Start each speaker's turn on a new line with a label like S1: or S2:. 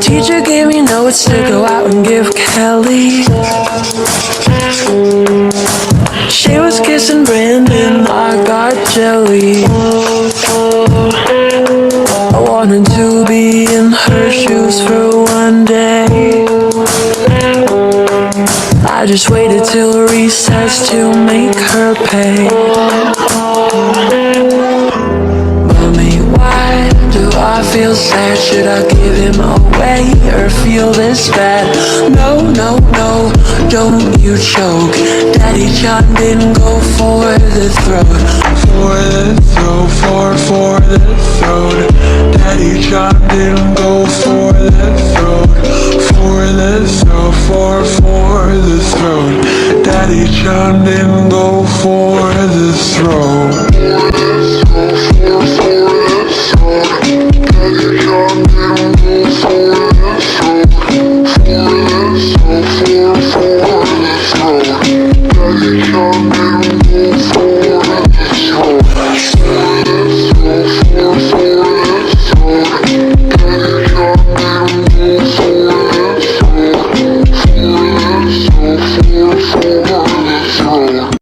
S1: Teacher gave me notes to go out and give Kelly. She was kissing Brandon, I got jelly. I wanted to be in her shoes for one day. I just waited till recess to make her pay. Mommy, why do I feel sad? Should I give him away or feel this bad? No, no, no, don't you choke. Daddy John didn't go for the throat. For the throat, for the throat. Daddy John didn't go for the throat. For the throat, for the throat. Daddy John didn't go for the throat. Daddy John didn't go for